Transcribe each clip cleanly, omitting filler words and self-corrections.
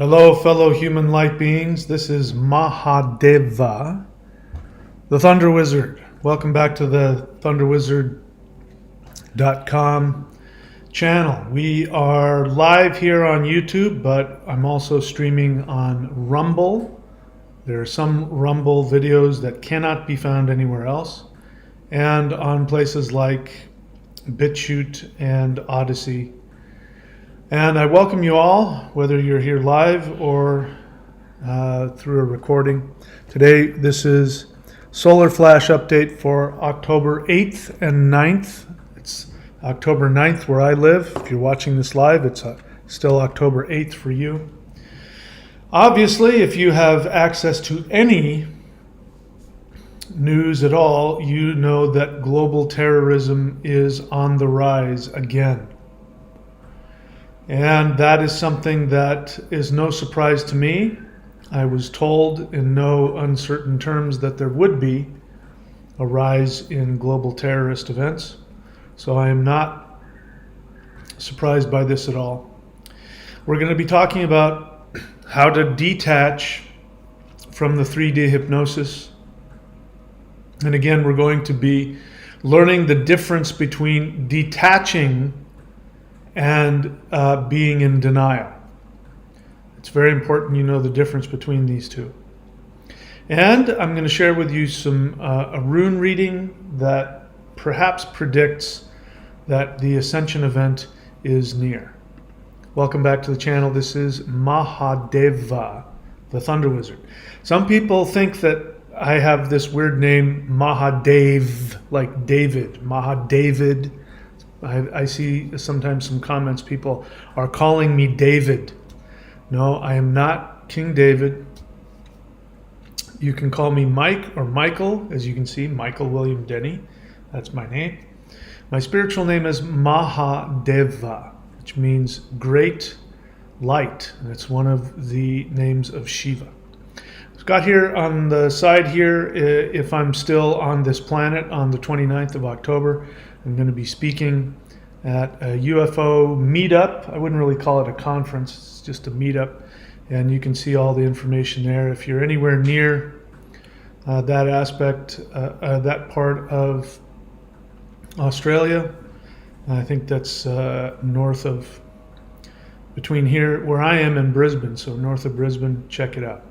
Hello, fellow human light beings. This is Mahadeva, the Thunder Wizard. Welcome back to the thunderwizard.com channel. We are live here on YouTube, but I'm also streaming on Rumble. There are some Rumble videos that cannot be found anywhere else, and on places like BitChute and Odyssey. And I welcome you all, whether you're here live or through a recording. Today, this is Solar Flash Update for October 8th and 9th. It's October 9th where I live. If you're watching this live, it's still October 8th for you. Obviously, if you have access to any news at all, you know that global terrorism is on the rise again. And that is something that is no surprise to me. I was told in no uncertain terms that there would be a rise in global terrorist events. So I am not surprised by this at all. We're going to be talking about how to detach from the 3D hypnosis. And again, we're going to be learning the difference between detaching and being in denial. It's very important you know the difference between these two. And I'm going to share with you a rune reading that perhaps predicts that the ascension event is near. Welcome back to the channel. This is Mahadeva, the Thunder Wizard. Some people think that I have this weird name, Mahadev, like David, Mahadavid. I see sometimes some comments, people are calling me David. No, I am not King David. You can call me Mike or Michael, as you can see, Michael William Denny. That's my name. My spiritual name is Mahadeva, which means great light. And it's one of the names of Shiva. I've got here on the side here, if I'm still on this planet on the 29th of October, I'm going to be speaking at a UFO meetup. I wouldn't really call it a conference, it's just a meetup. And you can see all the information there. If you're anywhere near that aspect, that part of Australia, I think that's north of, between here, where I am in Brisbane, so north of Brisbane, check it out.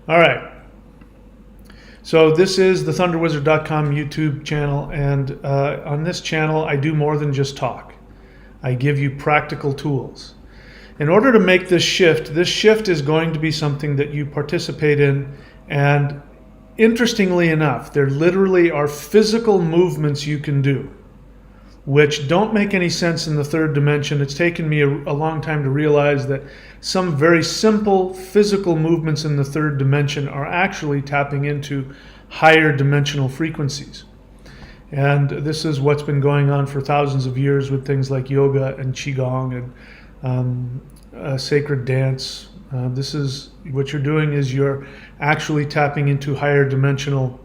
All right. So this is the thunderwizard.com YouTube channel, and on this channel I do more than just talk. I give you practical tools. In order to make this shift is going to be something that you participate in, and interestingly enough, there literally are physical movements you can do which don't make any sense in the third dimension. It's taken me a long time to realize that some very simple physical movements in the third dimension are actually tapping into higher dimensional frequencies. And this is what's been going on for thousands of years with things like yoga and qigong and sacred dance. This is what you're doing, is you're actually tapping into higher dimensional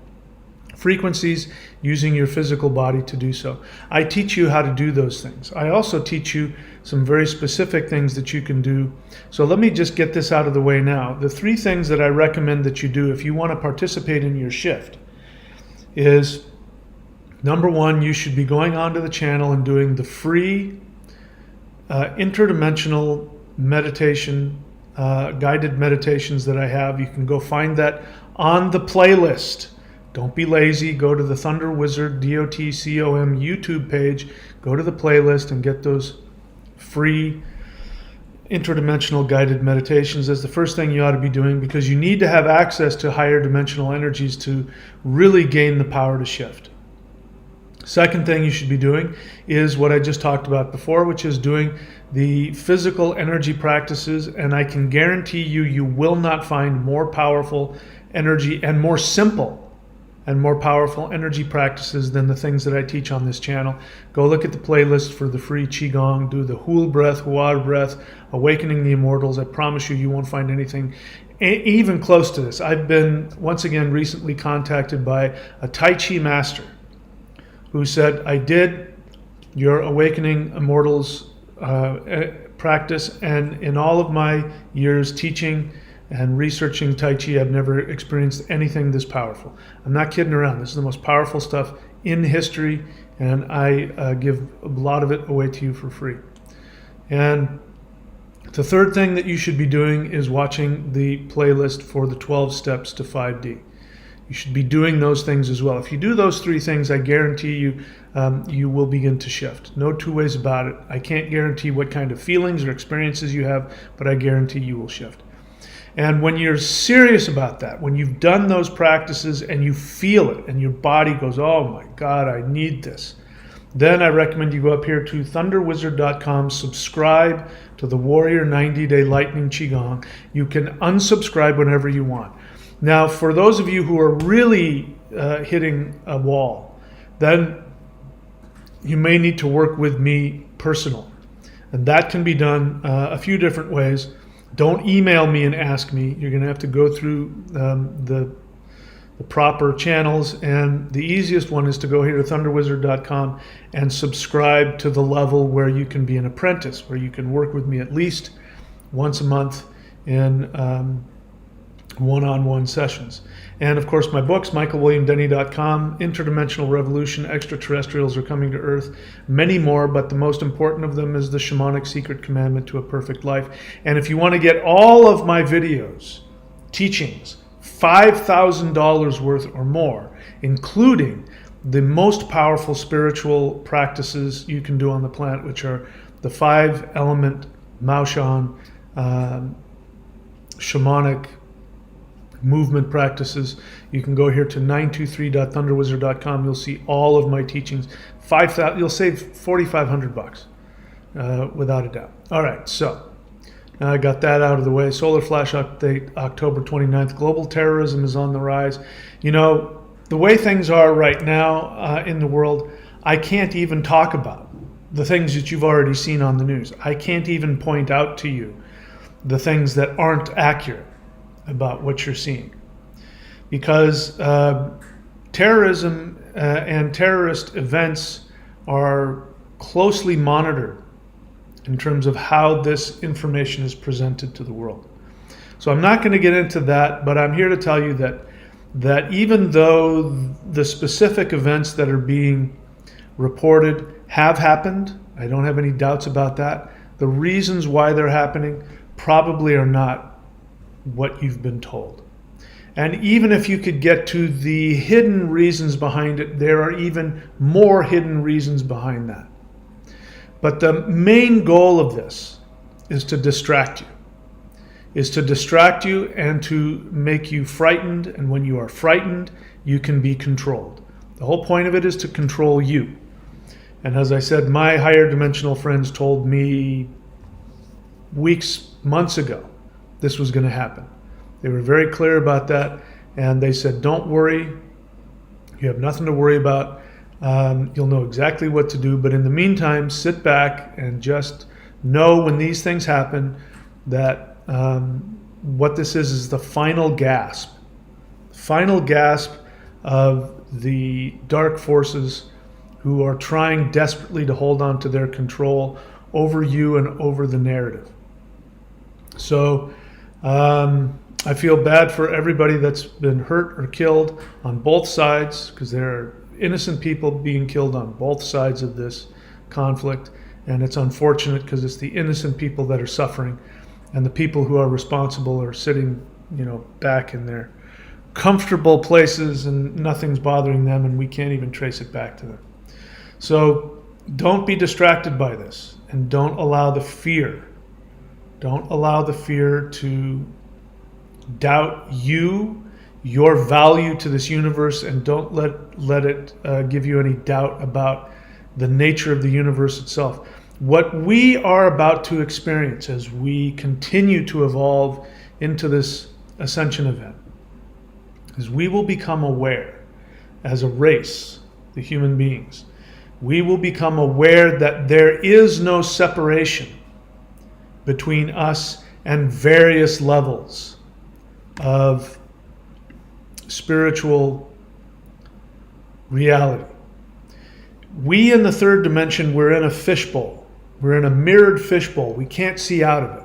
frequencies using your physical body to do so. I teach you how to do those things. I also teach you some very specific things that you can do. So let me just get this out of the way now. The three things that I recommend that you do if you want to participate in your shift is, number one, you should be going onto the channel and doing the free interdimensional meditation, guided meditations that I have. You can go find that on the playlist. Don't be lazy. Go to the Thunder Wizard DOTCOM YouTube page, go to the playlist and get those free interdimensional guided meditations. That's the first thing you ought to be doing, because you need to have access to higher dimensional energies to really gain the power to shift. Second thing you should be doing is what I just talked about before, which is doing the physical energy practices. And I can guarantee you, you will not find more powerful energy and more simple and more powerful energy practices than the things that I teach on this channel. Go look at the playlist for the free Qigong, do the Hul breath, Uage breath, Awakening the Immortals. I promise you, you won't find anything even close to this. I've been, once again, recently contacted by a Tai Chi master who said, I did your Awakening Immortals practice, and in all of my years teaching and researching Tai Chi, I've never experienced anything this powerful. I'm not kidding around. This is the most powerful stuff in history, and I give a lot of it away to you for free. And the third thing that you should be doing is watching the playlist for the 12 steps to 5D. You should be doing those things as well. If you do those three things, I guarantee you, you will begin to shift. No two ways about it. I can't guarantee what kind of feelings or experiences you have, but I guarantee you will shift. And when you're serious about that, when you've done those practices and you feel it and your body goes, oh my God, I need this, then I recommend you go up here to thunderwizard.com, subscribe to the Warrior 90-Day Lightning Qigong. You can unsubscribe whenever you want. Now, for those of you who are really hitting a wall, then you may need to work with me personal. And that can be done a few different ways. Don't email me and ask me. You're going to have to go through the proper channels. And the easiest one is to go here to thunderwizard.com and subscribe to the level where you can be an apprentice, where you can work with me at least once a month in one-on-one sessions. And of course, my books, michaelwilliamdenny.com, Interdimensional Revolution, Extraterrestrials Are Coming to Earth, many more, but the most important of them is the Shamanic Secret Commandment to a Perfect Life. And if you want to get all of my videos, teachings, $5,000 worth or more, including the most powerful spiritual practices you can do on the planet, which are the 5-element Maoshan shamanic movement practices, you can go here to 923.thunderwizard.com. You'll see all of my teachings. You'll save $4,500 without a doubt. All right, so now I got that out of the way. Solar Flash update, October 29th. Global terrorism is on the rise. You know, the way things are right now in the world, I can't even talk about the things that you've already seen on the news. I can't even point out to you the things that aren't accurate about what you're seeing, because terrorism and terrorist events are closely monitored in terms of how this information is presented to the world. So I'm not going to get into that, but I'm here to tell you that even though the specific events that are being reported have happened, I don't have any doubts about that, the reasons why they're happening probably are not what you've been told. And even if you could get to the hidden reasons behind it, there are even more hidden reasons behind that. But the main goal of this is to distract you, and to make you frightened. And when you are frightened, you can be controlled. The whole point of it is to control you. And as I said, my higher dimensional friends told me weeks, months ago, this was going to happen. They were very clear about that, and they said, don't worry, you have nothing to worry about. You'll know exactly what to do, but in the meantime, sit back and just know when these things happen that what this is the final gasp of the dark forces who are trying desperately to hold on to their control over you and over the narrative. So I feel bad for everybody that's been hurt or killed on both sides, because there are innocent people being killed on both sides of this conflict, and it's unfortunate because it's the innocent people that are suffering, and the people who are responsible are sitting, back in their comfortable places and nothing's bothering them, and we can't even trace it back to them. So don't be distracted by this, and don't allow the fear to doubt you, your value to this universe, and don't let it give you any doubt about the nature of the universe itself. What we are about to experience as we continue to evolve into this ascension event is we will become aware as a race, the human beings. We will become aware that there is no separation between us and various levels of spiritual reality. We in the third dimension, we're in a fishbowl. We're in a mirrored fishbowl. We can't see out of it.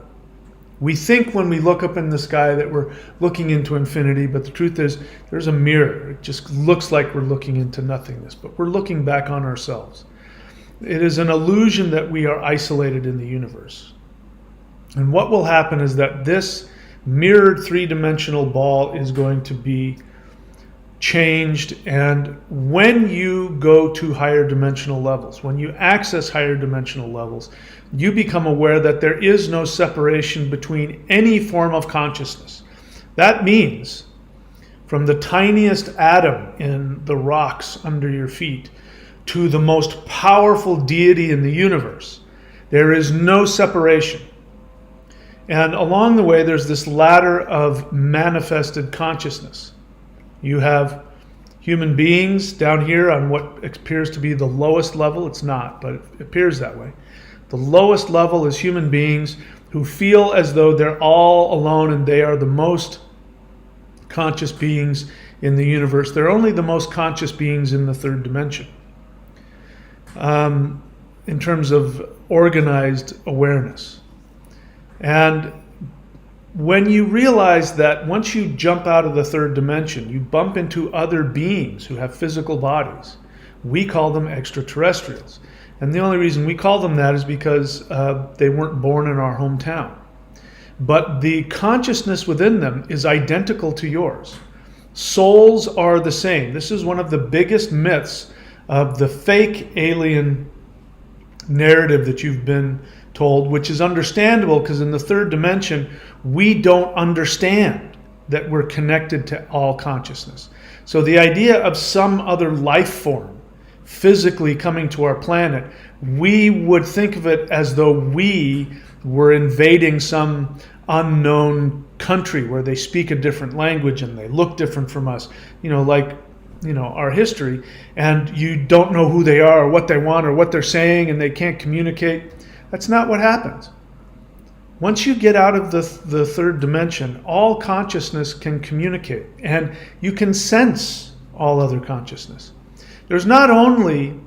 We think when we look up in the sky that we're looking into infinity, but the truth is there's a mirror. It just looks like we're looking into nothingness, but we're looking back on ourselves. It is an illusion that we are isolated in the universe. And what will happen is that this mirrored three-dimensional ball is going to be changed, and when you go to higher dimensional levels, when you access higher dimensional levels, you become aware that there is no separation between any form of consciousness. That means from the tiniest atom in the rocks under your feet to the most powerful deity in the universe, there is no separation. And along the way, there's this ladder of manifested consciousness. You have human beings down here on what appears to be the lowest level. It's not, but it appears that way. The lowest level is human beings who feel as though they're all alone and they are the most conscious beings in the universe. They're only the most conscious beings in the third dimension in terms of organized awareness. And when you realize that once you jump out of the third dimension, you bump into other beings who have physical bodies. We call them extraterrestrials. And the only reason we call them that is because they weren't born in our hometown. But the consciousness within them is identical to yours. Souls are the same. This is one of the biggest myths of the fake alien narrative that you've been told, which is understandable because in the third dimension, we don't understand that we're connected to all consciousness. So the idea of some other life form physically coming to our planet, we would think of it as though we were invading some unknown country where they speak a different language and they look different from us, like our history, and you don't know who they are or what they want or what they're saying and they can't communicate. That's not what happens. Once you get out of the third dimension, all consciousness can communicate and you can sense all other consciousness. There's not only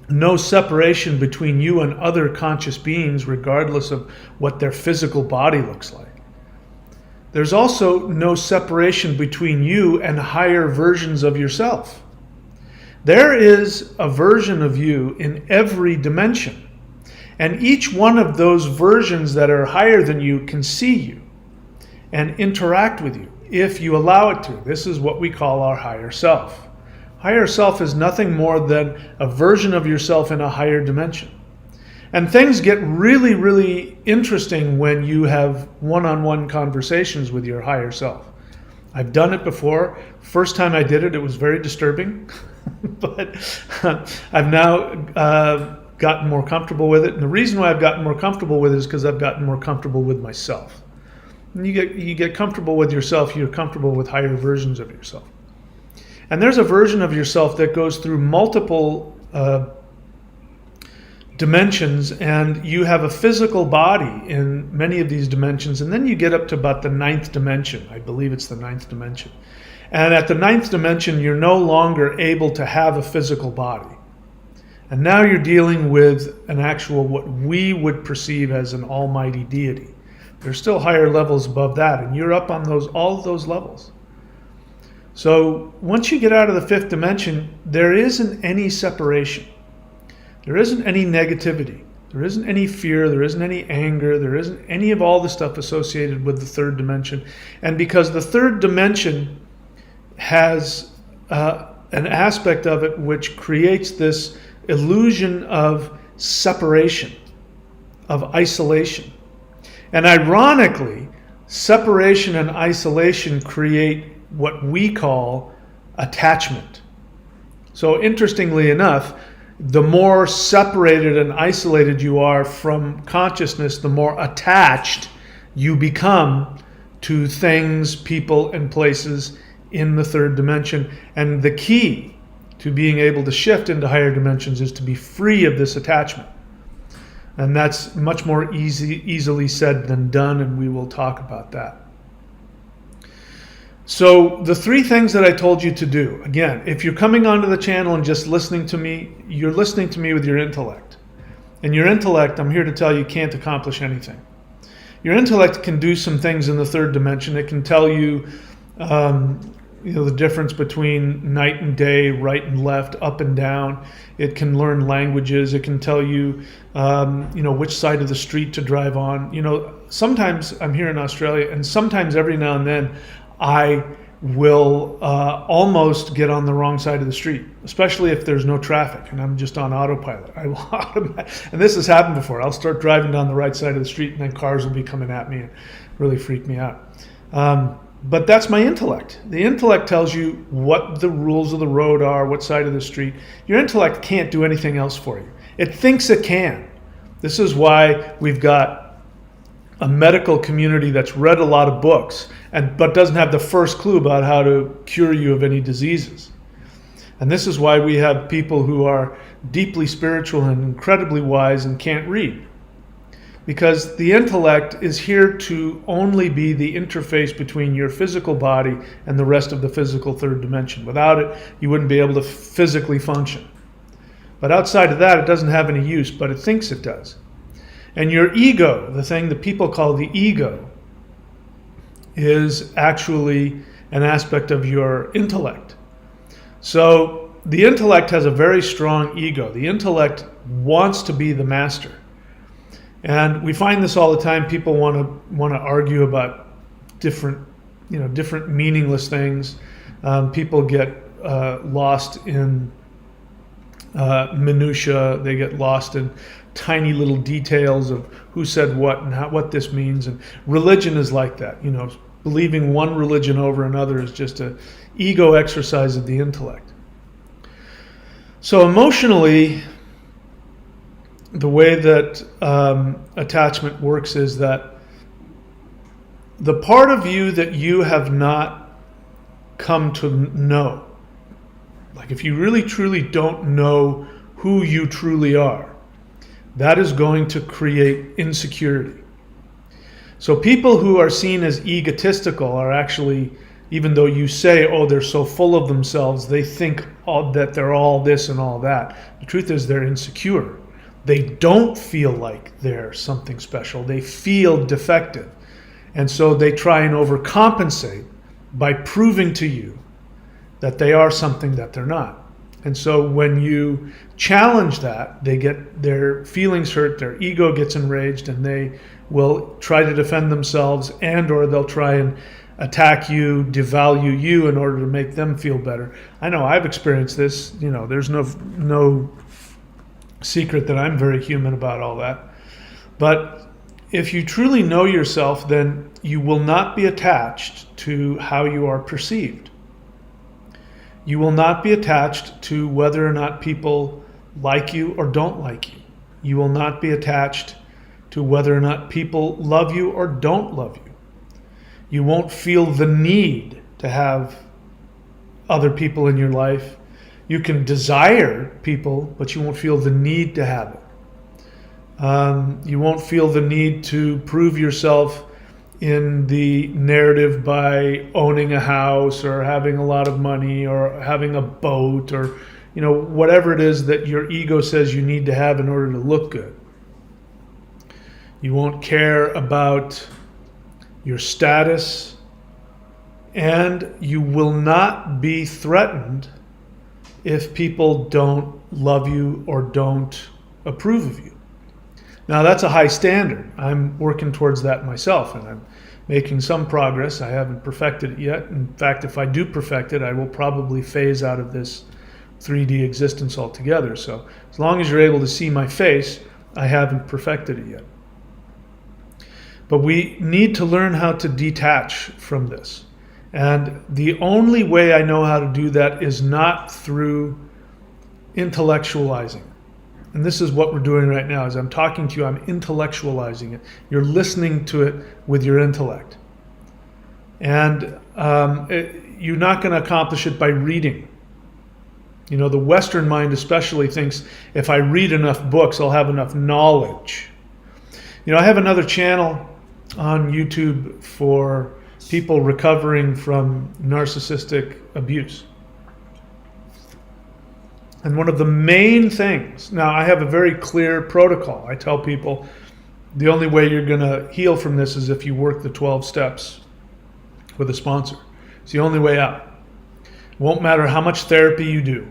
no separation between you and other conscious beings regardless of what their physical body looks like. There's also no separation between you and higher versions of yourself. There is a version of you in every dimension. And each one of those versions that are higher than you can see you and interact with you if you allow it to. This is what we call our higher self. Higher self is nothing more than a version of yourself in a higher dimension. And things get really, really interesting when you have one-on-one conversations with your higher self. I've done it before. First time I did it, it was very disturbing. But I've now gotten more comfortable with it. And the reason why I've gotten more comfortable with it is because I've gotten more comfortable with myself. When you get comfortable with yourself, you're comfortable with higher versions of yourself. And there's a version of yourself that goes through multiple dimensions, and you have a physical body in many of these dimensions, and then you get up to about the 9th dimension. I believe it's the 9th dimension. And at the 9th dimension, you're no longer able to have a physical body. And now you're dealing with an actual, what we would perceive as an almighty deity. There's still higher levels above that, and you're up on all of those levels. So once you get out of the 5th dimension, there isn't any separation. There isn't any negativity. There isn't any fear. There isn't any anger. There isn't any of all the stuff associated with the 3rd dimension. And because the 3rd dimension has an aspect of it which creates this illusion of separation, of isolation. And ironically, separation and isolation create what we call attachment. So interestingly enough, the more separated and isolated you are from consciousness, the more attached you become to things, people, and places in the 3rd dimension. And the key to being able to shift into higher dimensions is to be free of this attachment. And that's much more easily said than done, and we will talk about that. So the 3 things that I told you to do, again, if you're coming onto the channel and just listening to me, you're listening to me with your intellect. And your intellect, I'm here to tell you, can't accomplish anything. Your intellect can do some things in the third dimension. It can tell you, the difference between night and day, right and left, up and down. It can learn languages. It can tell you, which side of the street to drive on. Sometimes I'm here in Australia, and sometimes every now and then I will almost get on the wrong side of the street, especially if there's no traffic and I'm just on autopilot. I will and this has happened before. I'll start driving down the right side of the street, and then cars will be coming at me and really freak me out. But that's my intellect. The intellect tells you what the rules of the road are, what side of the street. Your intellect can't do anything else for you. It thinks it can. This is why we've got a medical community that's read a lot of books but doesn't have the first clue about how to cure you of any diseases. And this is why we have people who are deeply spiritual and incredibly wise and can't read. Because the intellect is here to only be the interface between your physical body and the rest of the physical third dimension. Without it, you wouldn't be able to physically function. But outside of that, it doesn't have any use, but it thinks it does. And your ego, the thing that people call the ego, is actually an aspect of your intellect. So the intellect has a very strong ego. The intellect wants to be the master. And we find this all the time. People want to argue about different meaningless things. People get lost in minutia. They get lost in tiny little details of who said what and what this means. And religion is like that. Believing one religion over another is just an ego exercise of the intellect. So emotionally, the way that attachment works is that the part of you that you have not come to know, like if you really truly don't know who you truly are, that is going to create insecurity. So people who are seen as egotistical are actually, even though you say, oh, they're so full of themselves, they think that they're all this and all that. The truth is they're insecure. They don't feel like they're something special. They feel defective. And so they try and overcompensate by proving to you that they are something that they're not. And so when you challenge that, they get their feelings hurt, their ego gets enraged, and they will try to defend themselves, and or they'll try and attack you, devalue you in order to make them feel better. I know I've experienced this. There's no secret that I'm very human about all that. But if you truly know yourself, then you will not be attached to how you are perceived. You will not be attached to whether or not people like you or don't like you. You will not be attached to whether or not people love you or don't love you. You won't feel the need to have other people in your life. You can desire people, but you won't feel the need to have it. You won't feel the need to prove yourself in the narrative by owning a house or having a lot of money or having a boat or whatever it is that your ego says you need to have in order to look good. You won't care about your status, and you will not be threatened if people don't love you or don't approve of you. Now that's a high standard. I'm working towards that myself, and I'm making some progress. I haven't perfected it yet. In fact, if I do perfect it, I will probably phase out of this 3D existence altogether. So as long as you're able to see my face, I haven't perfected it yet. But we need to learn how to detach from this. And the only way I know how to do that is not through intellectualizing. And this is what we're doing right now. As I'm talking to you, I'm intellectualizing it. You're listening to it with your intellect. And you're not going to accomplish it by reading. The Western mind especially thinks if I read enough books, I'll have enough knowledge. I have another channel on YouTube for people recovering from narcissistic abuse. And one of the main things, now I have a very clear protocol. I tell people the only way you're going to heal from this is if you work the 12 steps with a sponsor. It's the only way out. It won't matter how much therapy you do.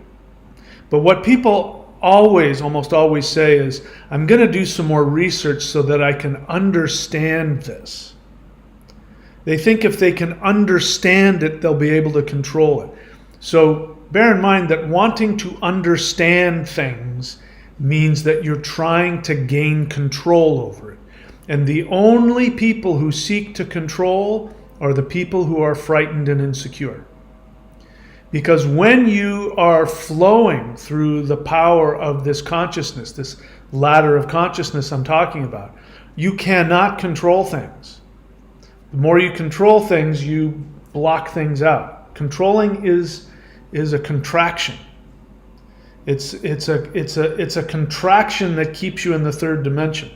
But what people almost always say is, I'm going to do some more research so that I can understand this. They think if they can understand it, they'll be able to control it. So bear in mind that wanting to understand things means that you're trying to gain control over it. And the only people who seek to control are the people who are frightened and insecure. Because when you are flowing through the power of this consciousness, this ladder of consciousness I'm talking about, you cannot control things. The more you control things, you block things out. Controlling is a contraction. It's a contraction that keeps you in the third dimension.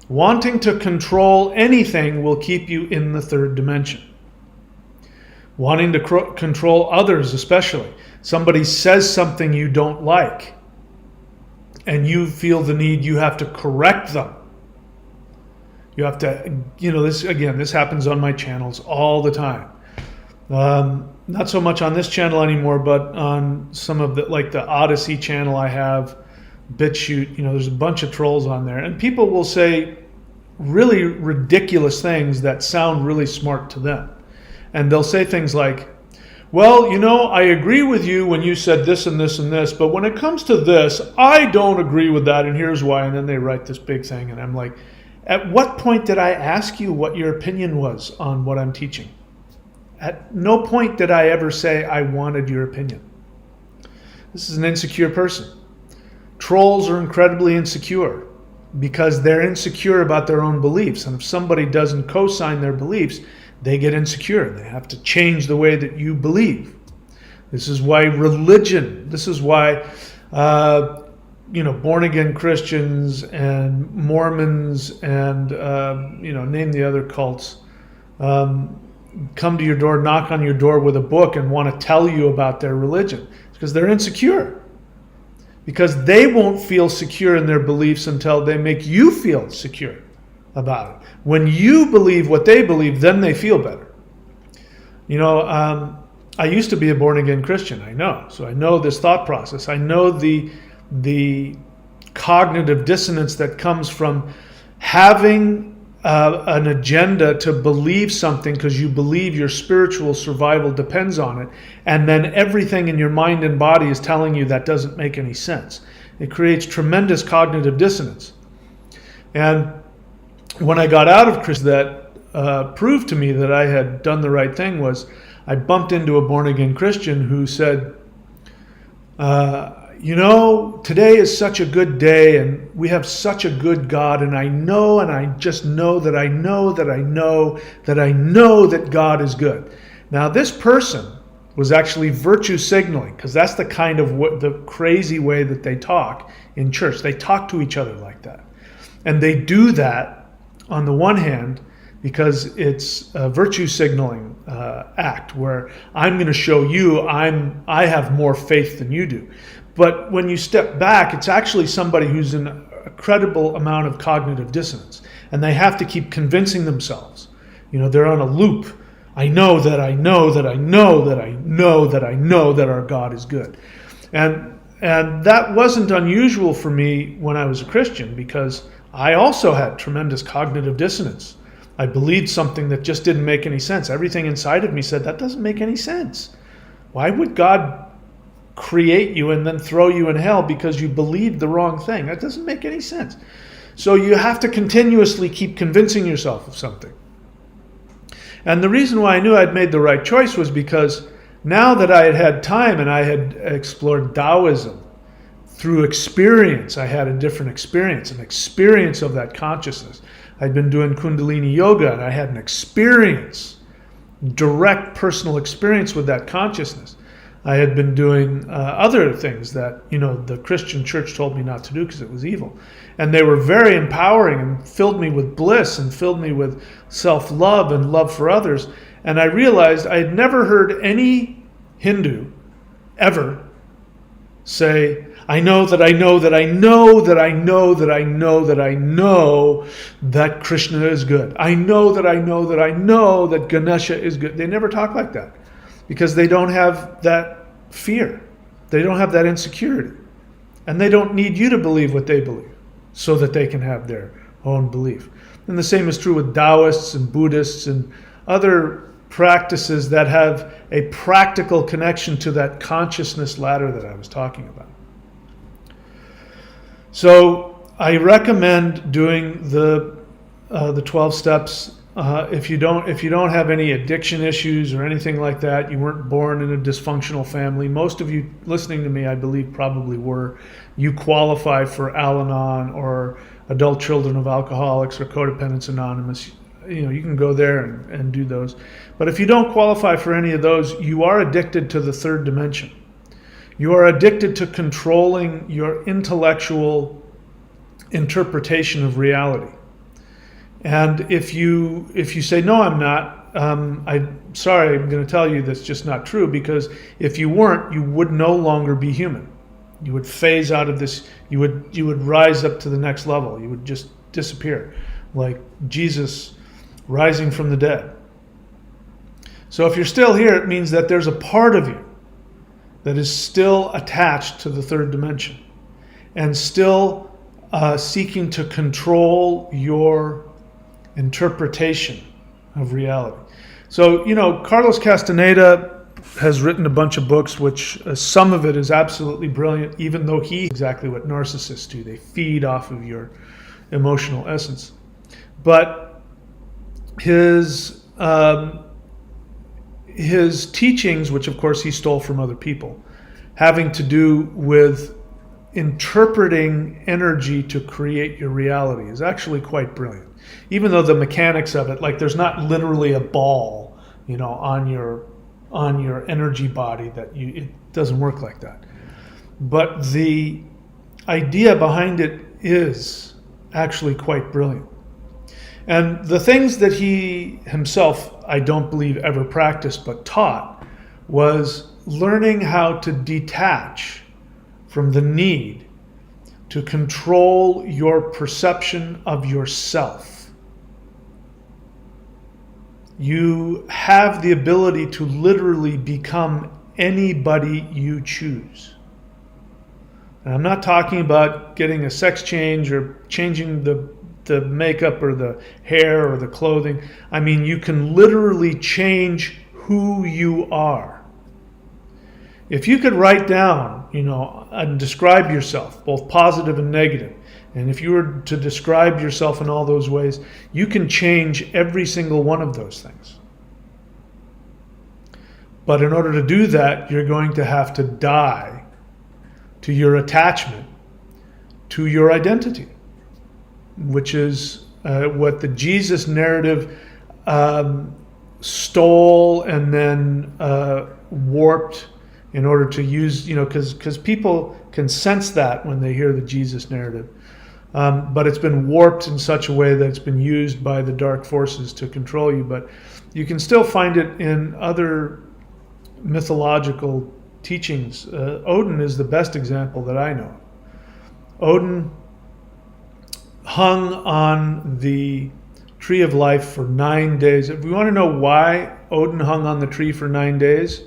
Wanting to control anything will keep you in the third dimension. Wanting to control others, especially. Somebody says something you don't like, and you feel the need, you have to correct them. You have to, this happens on my channels all the time. Not so much on this channel anymore, but on some of the Odyssey channel I have, BitChute, there's a bunch of trolls on there. And people will say really ridiculous things that sound really smart to them. And they'll say things like, well, I agree with you when you said this and this and this, but when it comes to this, I don't agree with that, and here's why. And then they write this big thing, and I'm like, at what point did I ask you what your opinion was on what I'm teaching? At no point did I ever say I wanted your opinion. This is an insecure person. Trolls are incredibly insecure because they're insecure about their own beliefs. And if somebody doesn't co-sign their beliefs, they get insecure. They have to change the way that you believe. This is why religion, this is why born-again Christians and Mormons and, name the other cults, come to your door, knock on your door with a book and want to tell you about their religion. It's because they're insecure. Because they won't feel secure in their beliefs until they make you feel secure about it. When you believe what they believe, then they feel better. I used to be a born-again Christian, I know. So I know this thought process. I know the cognitive dissonance that comes from having an agenda to believe something because you believe your spiritual survival depends on it, and then everything in your mind and body is telling you that doesn't make any sense. It creates tremendous cognitive dissonance. And when I got out of Christianity, that proved to me that I had done the right thing was I bumped into a born-again Christian who said, today is such a good day and we have such a good God, and I know, and I just know that I know that I know that I know that God is good. Now this person was actually virtue signaling, because that's the kind of the crazy way that they talk in church. They talk to each other like that. And they do that on the one hand because it's a virtue signaling act where I'm going to show you I have more faith than you do. But when you step back, it's actually somebody who's in a credible amount of cognitive dissonance, and they have to keep convincing themselves. They're on a loop. I know that I know that I know that I know that I know that our God is good. And that wasn't unusual for me when I was a Christian, because I also had tremendous cognitive dissonance. I believed something that just didn't make any sense. Everything inside of me said, that doesn't make any sense. Why would God create you and then throw you in hell because you believed the wrong thing? That doesn't make any sense. So you have to continuously keep convincing yourself of something. And the reason why I knew I'd made the right choice was because now that I had had time and I had explored Taoism through experience, I had a different experience, an experience of that consciousness. I'd been doing Kundalini yoga and I had an experience, direct personal experience with that consciousness. I had been doing other things that, the Christian church told me not to do because it was evil. And they were very empowering and filled me with bliss and filled me with self-love and love for others. And I realized I had never heard any Hindu ever say, I know that I know that I know that I know that I know that I know that Krishna is good. I know that I know that I know that Ganesha is good. They never talk like that because they don't have that fear. They don't have that insecurity. And they don't need you to believe what they believe so that they can have their own belief. And the same is true with Taoists and Buddhists and other practices that have a practical connection to that consciousness ladder that I was talking about. So I recommend doing the 12 steps. If you don't have any addiction issues or anything like that, you weren't born in a dysfunctional family. Most of you listening to me, I believe, probably were. You qualify for Al-Anon or Adult Children of Alcoholics or Codependents Anonymous. You can go there and do those. But if you don't qualify for any of those, you are addicted to the third dimension. You are addicted to controlling your intellectual interpretation of reality. And if you say, no, I'm not, I'm sorry, I'm going to tell you that's just not true, because if you weren't, you would no longer be human. You would phase out of this, you would rise up to the next level. You would just disappear, like Jesus rising from the dead. So if you're still here, it means that there's a part of you that is still attached to the third dimension and still seeking to control your interpretation of reality. So, Carlos Castaneda has written a bunch of books, which some of it is absolutely brilliant, even though he exactly what narcissists do. They feed off of your emotional essence. But his teachings, which of course he stole from other people, having to do with interpreting energy to create your reality, is actually quite brilliant. Even though the mechanics of it, like there's not literally a ball, on your energy body it doesn't work like that. But the idea behind it is actually quite brilliant. And the things that he himself, I don't believe, ever practiced but taught, was learning how to detach from the need to control your perception of yourself. You have the ability to literally become anybody you choose. And I'm not talking about getting a sex change or changing the makeup or the hair or the clothing. I mean, you can literally change who you are. If you could write down, and describe yourself, both positive and negative, and if you were to describe yourself in all those ways, you can change every single one of those things. But in order to do that, you're going to have to die to your attachment to your identity, which is what the Jesus narrative stole and then warped in order to use, because people can sense that when they hear the Jesus narrative. But it's been warped in such a way that it's been used by the dark forces to control you. But you can still find it in other mythological teachings. Odin is the best example that I know. Odin hung on the tree of life for 9 days. If we want to know why Odin hung on the tree for 9 days,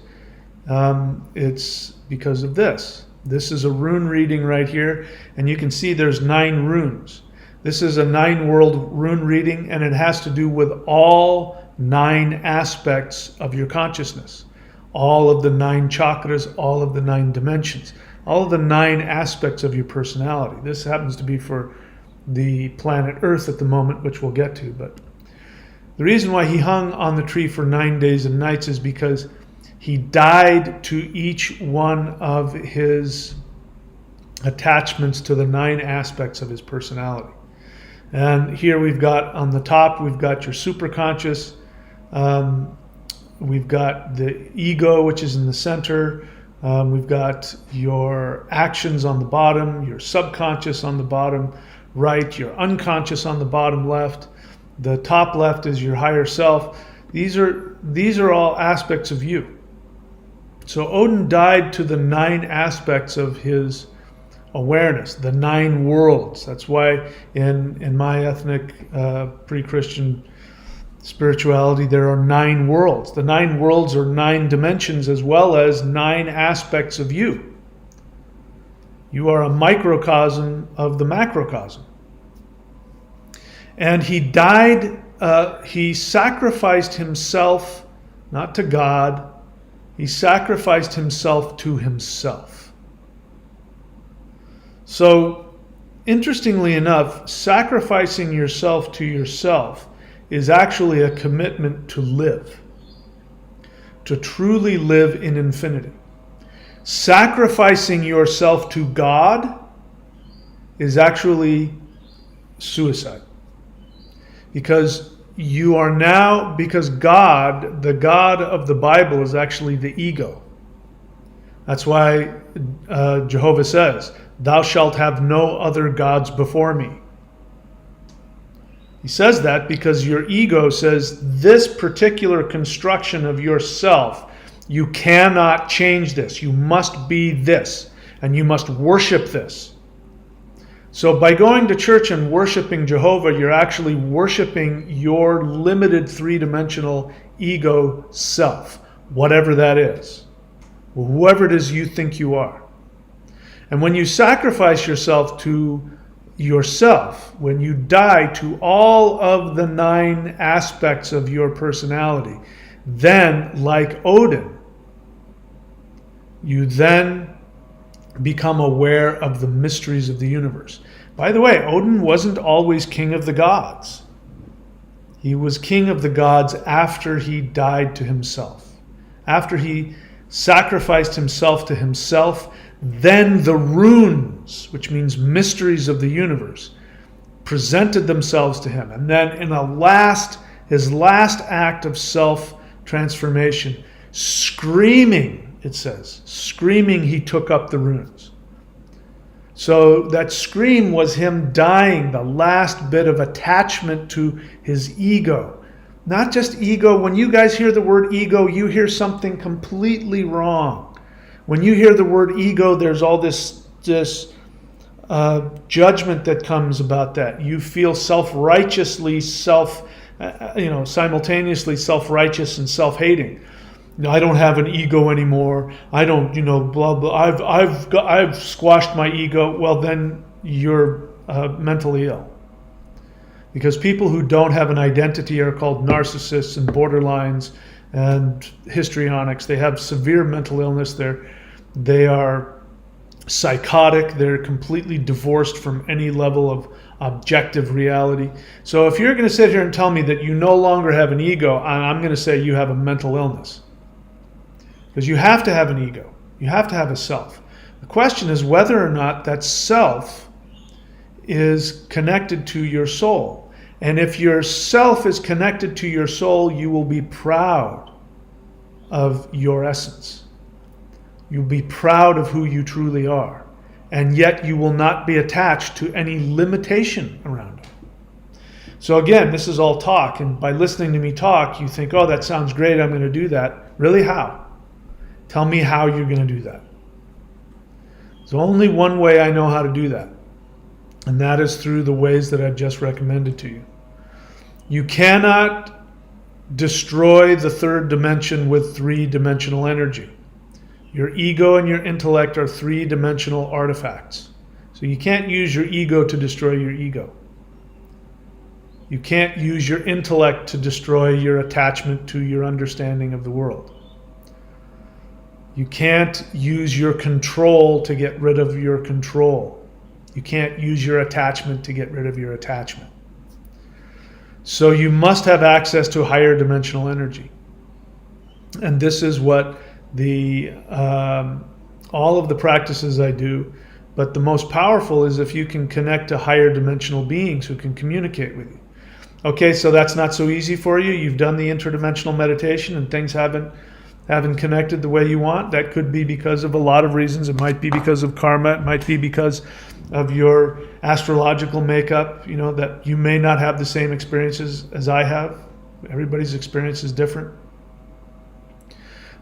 it's because of this. This is a rune reading right here, and you can see there's 9 runes. This is a 9-world rune reading, and it has to do with all 9 aspects of your consciousness. All of the 9 chakras, all of the 9 dimensions, all of the 9 aspects of your personality. This happens to be for the planet Earth at the moment, which we'll get to. But the reason why he hung on the tree for 9 days and nights is because he died to each one of his attachments to the 9 aspects of his personality. And here we've got on the top, we've got your superconscious, we've got the ego, which is in the center, we've got your actions on the bottom, your subconscious on the bottom right, your unconscious on the bottom left, the top left is your higher self. These are all aspects of you. So Odin died to the 9 aspects of his awareness, the 9 worlds. That's why in my ethnic pre-Christian spirituality, there are 9 worlds. The 9 worlds are 9 dimensions as well as 9 aspects of you. You are a microcosm of the macrocosm. And he died, he sacrificed himself, not to God, he sacrificed himself to himself. So, interestingly enough, sacrificing yourself to yourself is actually a commitment to live, to truly live in infinity. Sacrificing yourself to God is actually suicide. Because you are now, because God, the God of the Bible, is actually the ego. That's why Jehovah says, "Thou shalt have no other gods before me." He says that because your ego says this particular construction of yourself, you cannot change this. You must be this, and you must worship this. So by going to church and worshiping Jehovah, you're actually worshiping your limited 3-dimensional ego self, whatever that is, whoever it is you think you are. And when you sacrifice yourself to yourself, when you die to all of the 9 aspects of your personality, then, like Odin, you then become aware of the mysteries of the universe. By the way, Odin wasn't always king of the gods. He was king of the gods after he died to himself. After he sacrificed himself to himself, then the runes, which means mysteries of the universe, presented themselves to him. And then in his last act of self-transformation, screaming, it says, screaming, he took up the runes. So that scream was him dying, the last bit of attachment to his ego. Not just ego. When you guys hear the word ego, you hear something completely wrong. When you hear the word ego, there's all this judgment that comes about that. You feel self-righteously, simultaneously self-righteous and self-hating. I don't have an ego anymore. I don't, blah blah. I've squashed my ego. Well, then you're mentally ill. Because people who don't have an identity are called narcissists and borderlines and histrionics. They have severe mental illness. They are psychotic. They're completely divorced from any level of objective reality. So if you're going to sit here and tell me that you no longer have an ego, I'm going to say you have a mental illness. Because you have to have an ego. You have to have a self. The question is whether or not that self is connected to your soul. And if your self is connected to your soul, you will be proud of your essence. You'll be proud of who you truly are. And yet you will not be attached to any limitation around it. So again, this is all talk. And by listening to me talk, you think, oh, that sounds great. I'm going to do that. Really, how? Tell me how you're going to do that. There's only one way I know how to do that. And that is through the ways that I've just recommended to you. You cannot destroy the 3rd dimension with 3-dimensional energy. Your ego and your intellect are 3-dimensional artifacts. So you can't use your ego to destroy your ego. You can't use your intellect to destroy your attachment to your understanding of the world. You can't use your control to get rid of your control. You can't use your attachment to get rid of your attachment. So you must have access to higher dimensional energy. And this is what all of the practices I do, but the most powerful is if you can connect to higher dimensional beings who can communicate with you. Okay, so that's not so easy for you. You've done the interdimensional meditation and things haven't connected the way you want. That could be because of a lot of reasons. It might be because of karma. It might be because of your astrological makeup, that you may not have the same experiences as I have. Everybody's experience is different.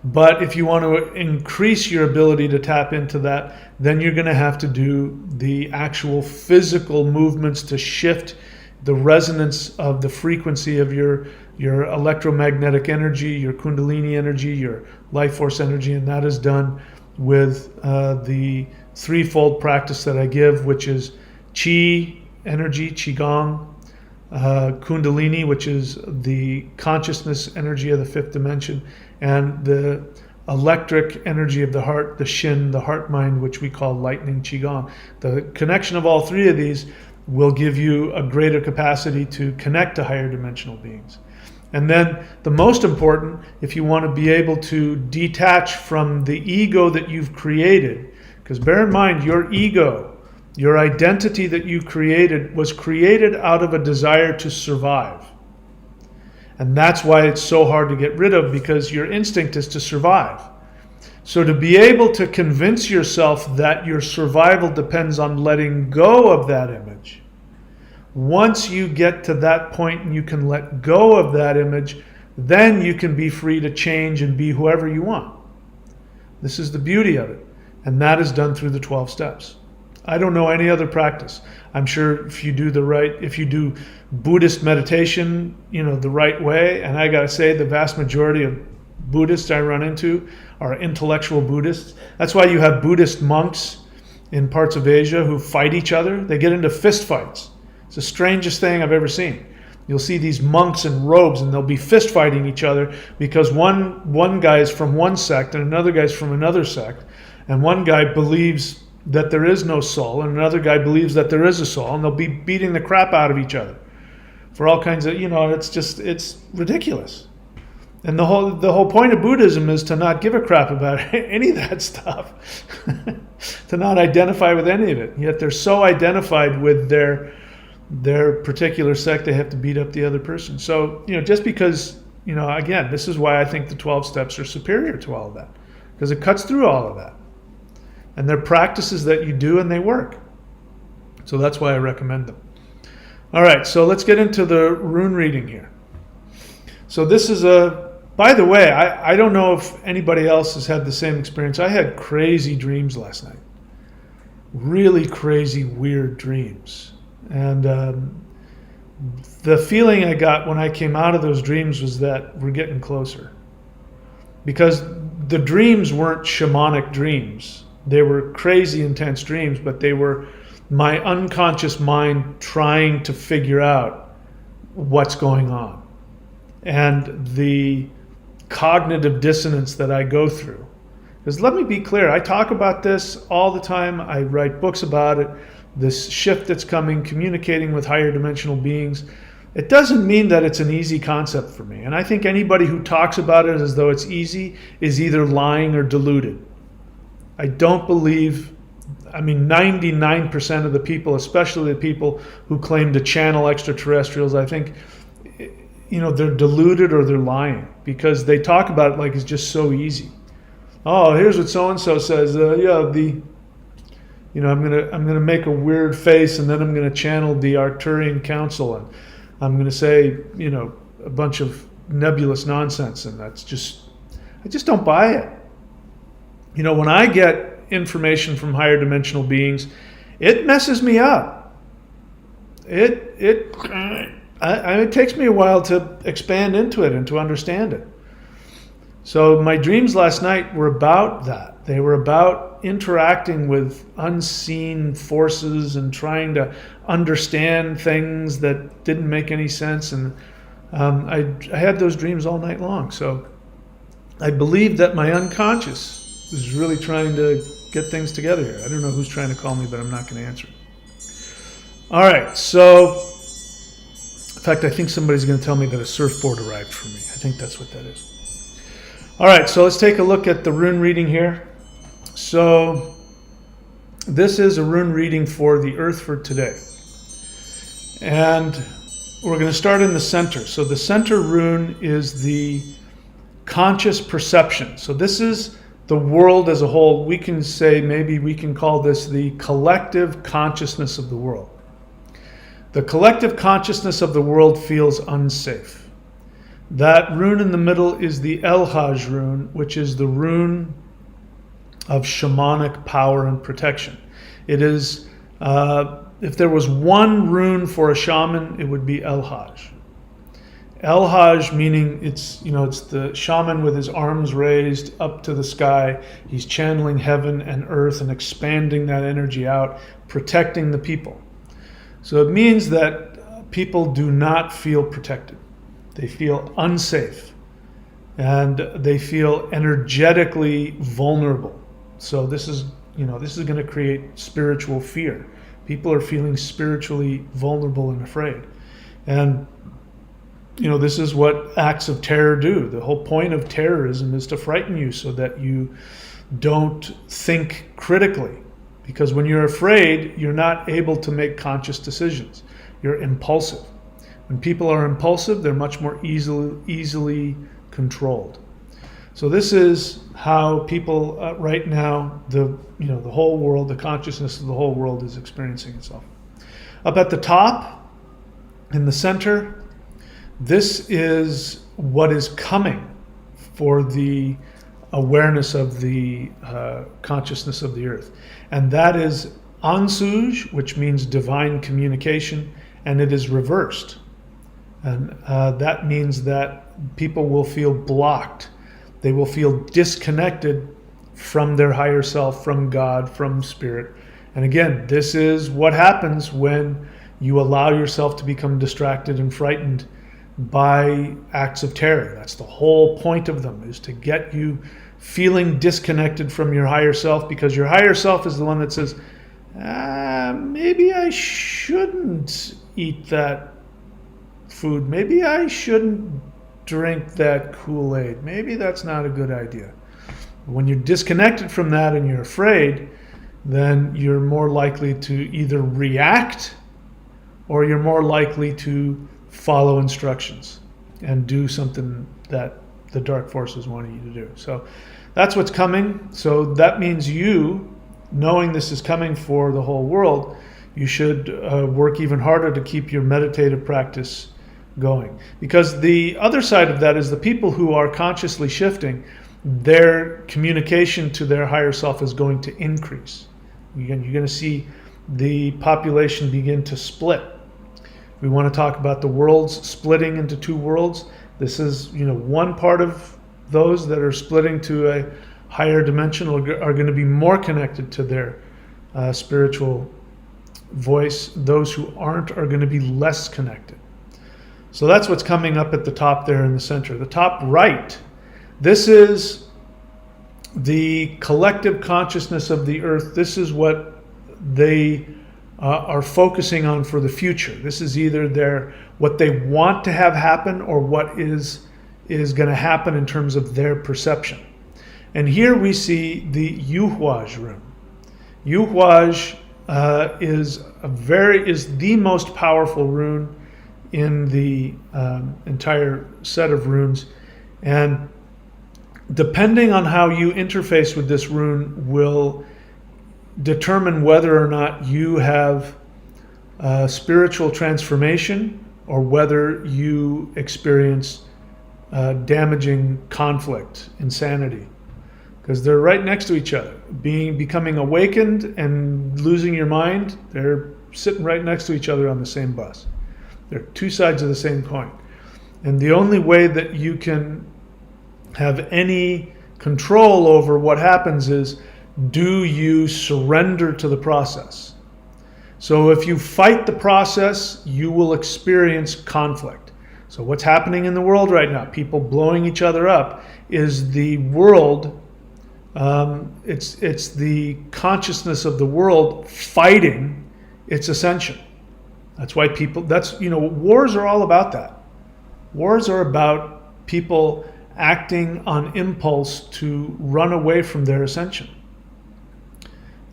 But if you want to increase your ability to tap into that, then you're going to have to do the actual physical movements to shift the resonance of the frequency of your electromagnetic energy, your kundalini energy, your life force energy, and that is done with the threefold practice that I give, which is Qi energy, Qigong, Kundalini, which is the consciousness energy of the fifth dimension, and the electric energy of the heart, the Shin, the heart mind, which we call lightning Qigong. The connection of all three of these will give you a greater capacity to connect to higher dimensional beings. And then the most important, if you want to be able to detach from the ego that you've created, because bear in mind, your ego, your identity that you created was created out of a desire to survive. And that's why it's so hard to get rid of, because your instinct is to survive. So to be able to convince yourself that your survival depends on letting go of that image, once you get to that point and you can let go of that image, then you can be free to change and be whoever you want. This is the beauty of it. And that is done through the 12 steps. I don't know any other practice. I'm sure if you do Buddhist meditation, the right way, and I gotta say the vast majority of Buddhists I run into are intellectual Buddhists. That's why you have Buddhist monks in parts of Asia who fight each other. They get into fist fights. It's the strangest thing I've ever seen. You'll see these monks in robes and they'll be fist fighting each other because one guy is from one sect and another guy's from another sect, and one guy believes that there is no soul and another guy believes that there is a soul, and they'll be beating the crap out of each other for all kinds of, it's ridiculous. And the whole point of Buddhism is to not give a crap about any of that stuff, to not identify with any of it. Yet they're so identified with their particular sect, they have to beat up the other person. So, just because, again, this is why I think the 12 steps are superior to all of that, because it cuts through all of that. And they're practices that you do and they work. So that's why I recommend them. All right, so let's get into the rune reading here. So this is by the way, I don't know if anybody else has had the same experience. I had crazy dreams last night. Really crazy, weird dreams. And the feeling I got when I came out of those dreams was that we're getting closer. Because the dreams weren't shamanic dreams. They were crazy, intense dreams, but they were my unconscious mind trying to figure out what's going on. And the cognitive dissonance that I go through. Because let me be clear, I talk about this all the time. I write books about it. This shift that's coming, communicating with higher dimensional beings. It doesn't mean that it's an easy concept for me. And I think anybody who talks about it as though it's easy is either lying or deluded. I don't believe, 99% of the people, especially the people who claim to channel extraterrestrials, I think, they're deluded or they're lying, because they talk about it like it's just so easy. Oh, here's what so-and-so says. I'm gonna make a weird face, and then I'm gonna channel the Arcturian Council, and I'm gonna say, a bunch of nebulous nonsense, and I just don't buy it. When I get information from higher dimensional beings, it messes me up. It takes me a while to expand into it and to understand it. So my dreams last night were about that. They were about interacting with unseen forces and trying to understand things that didn't make any sense. And I had those dreams all night long. So I believe that my unconscious is really trying to get things together here. I don't know who's trying to call me, but I'm not going to answer. All right, so in fact, I think somebody's going to tell me that a surfboard arrived for me. I think that's what that is. All right, so let's take a look at the rune reading here. So this is a rune reading for the Earth for today. And we're going to start in the center. So the center rune is the conscious perception. So this is the world as a whole. We can say, maybe we can call this the collective consciousness of the world. The collective consciousness of the world feels unsafe. That rune in the middle is the Elhaj rune, which is the rune of shamanic power and protection. It is, if there was one rune for a shaman, it would be Elhaj. Elhaj meaning it's the shaman with his arms raised up to the sky. He's channeling heaven and earth and expanding that energy out, protecting the people. So it means that people do not feel protected. They feel unsafe and they feel energetically vulnerable. So this is going to create spiritual fear. People are feeling spiritually vulnerable and afraid. And this is what acts of terror do. The whole point of terrorism is to frighten you so that you don't think critically. Because when you're afraid, you're not able to make conscious decisions. You're impulsive. When people are impulsive, they're much more easily controlled. So this is how people right now, the whole world, the consciousness of the whole world is experiencing itself. Up at the top, in the center, this is what is coming for the awareness of the consciousness of the earth. And that is Ansuj, which means divine communication, and it is reversed. And that means that people will feel blocked. They will feel disconnected from their higher self, from God, from spirit. And again, this is what happens when you allow yourself to become distracted and frightened by acts of terror. That's the whole point of them, is to get you feeling disconnected from your higher self, because your higher self is the one that says, maybe I shouldn't eat that food. Maybe I shouldn't drink that Kool-Aid. Maybe that's not a good idea. When you're disconnected from that and you're afraid, then you're more likely to either react or you're more likely to follow instructions and do something that the dark forces want you to do. So that's what's coming. So that means you, knowing this is coming for the whole world, you should work even harder to keep your meditative practice going. Because the other side of that is the people who are consciously shifting, their communication to their higher self is going to increase. You're going to see the population begin to split. We want to talk about the worlds splitting into two worlds. This is, one part of those that are splitting to a higher dimensional are going to be more connected to their spiritual voice. Those who aren't are going to be less connected. So that's what's coming up at the top there in the center. The top right, this is the collective consciousness of the earth. This is what they are focusing on for the future. This is either what they want to have happen or what is going to happen in terms of their perception. And here we see the Uage rune. Uage is the most powerful rune in the entire set of runes, and depending on how you interface with this rune will determine whether or not you have spiritual transformation or whether you experience damaging conflict, insanity, because they're right next to each other. Becoming awakened and losing your mind, they're sitting right next to each other on the same bus. They're two sides of the same coin. And the only way that you can have any control over what happens is, do you surrender to the process? So if you fight the process, you will experience conflict. So what's happening in the world right now, people blowing each other up, is the world, it's the consciousness of the world fighting its ascension. That's why wars are all about that. Wars are about people acting on impulse to run away from their ascension.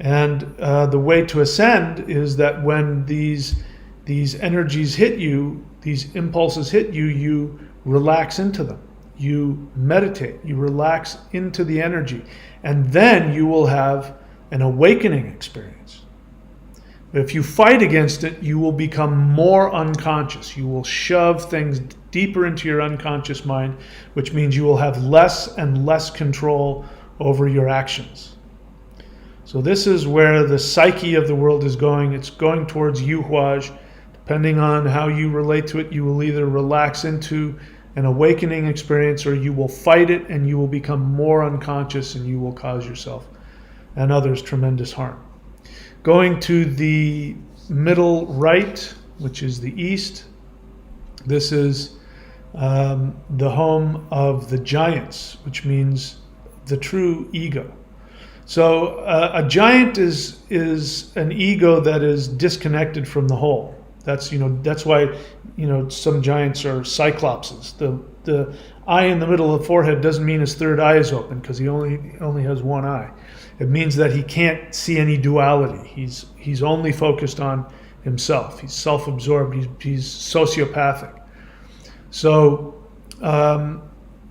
And the way to ascend is that when these energies hit you, these impulses hit you, you relax into them. You meditate, you relax into the energy, and then you will have an awakening experience. If you fight against it, you will become more unconscious. You will shove things deeper into your unconscious mind, which means you will have less and less control over your actions. So this is where the psyche of the world is going. It's going towards Uage. Depending on how you relate to it, you will either relax into an awakening experience, or you will fight it and you will become more unconscious and you will cause yourself and others tremendous harm. Going to the middle right, which is the east, this is the home of the giants, which means the true ego. So a giant is an ego that is disconnected from the whole. That's why some giants are cyclopses. The eye in the middle of the forehead doesn't mean his third eye is open, because he only has one eye. It means that he can't see any duality. He's only focused on himself. He's self-absorbed. He's sociopathic. So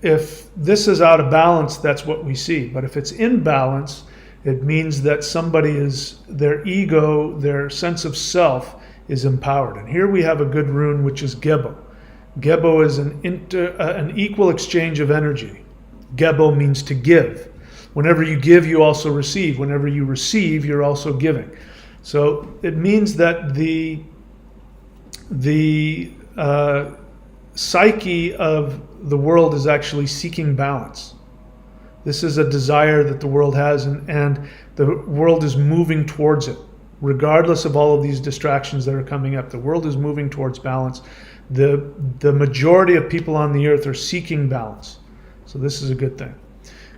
if this is out of balance, that's what we see. But if it's in balance, it means that their ego, their sense of self is empowered. And here we have a good rune, which is Gebo. Gebo is an equal exchange of energy. Gebo means to give. Whenever you give, you also receive. Whenever you receive, you're also giving. So it means that the psyche of the world is actually seeking balance. This is a desire that the world has, and the world is moving towards it. Regardless of all of these distractions that are coming up, the world is moving towards balance. The majority of people on the earth are seeking balance. So this is a good thing.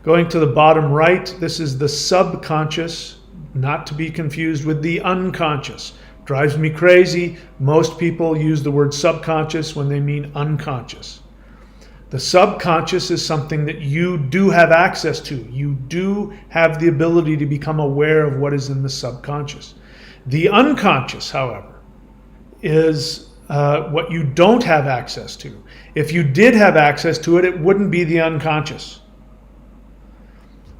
Going to the bottom right, this is the subconscious, not to be confused with the unconscious. Drives me crazy. Most people use the word subconscious when they mean unconscious. The subconscious is something that you do have access to. You do have the ability to become aware of what is in the subconscious. The unconscious, however, is what you don't have access to. If you did have access to it, it wouldn't be the unconscious.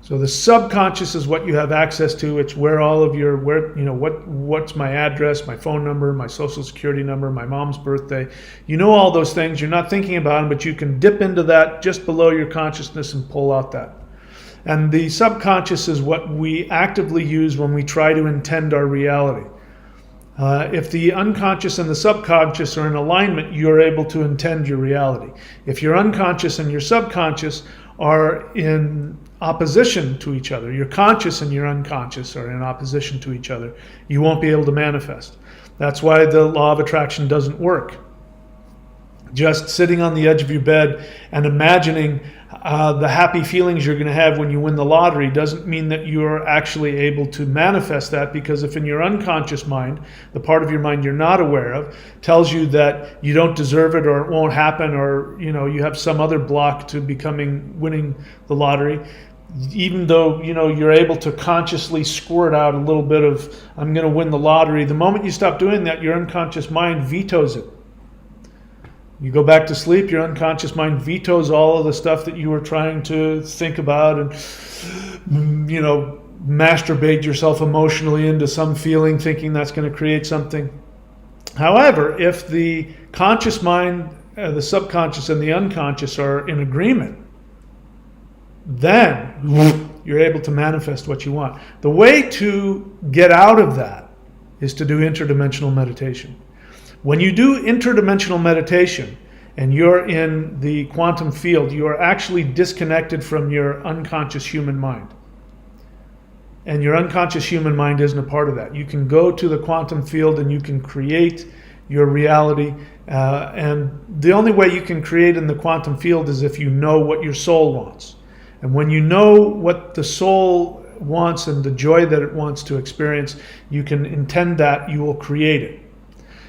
So the subconscious is what you have access to. It's where all of your, what's my address, my phone number, my social security number, my mom's birthday. You know all those things. You're not thinking about them, but you can dip into that just below your consciousness and pull out that. And the subconscious is what we actively use when we try to intend our reality. If the unconscious and the subconscious are in alignment, you're able to intend your reality. If your unconscious and your subconscious are in opposition to each other, your conscious and your unconscious are in opposition to each other, you won't be able to manifest. That's why the law of attraction doesn't work. Just sitting on the edge of your bed and imagining the happy feelings you're going to have when you win the lottery doesn't mean that you're actually able to manifest that, because if in your unconscious mind, the part of your mind you're not aware of, tells you that you don't deserve it, or it won't happen, or you have some other block to winning the lottery, even though you're able to consciously squirt out a little bit of I'm going to win the lottery, the moment you stop doing that, your unconscious mind vetoes it. You go back to sleep, your unconscious mind vetoes all of the stuff that you were trying to think about and, masturbate yourself emotionally into some feeling, thinking that's going to create something. However, if the conscious mind, the subconscious, and the unconscious are in agreement, then you're able to manifest what you want. The way to get out of that is to do interdimensional meditation. When you do interdimensional meditation and you're in the quantum field, you are actually disconnected from your unconscious human mind. And your unconscious human mind isn't a part of that. You can go to the quantum field and you can create your reality. And the only way you can create in the quantum field is if you know what your soul wants. And when you know what the soul wants and the joy that it wants to experience, you can intend that, you will create it.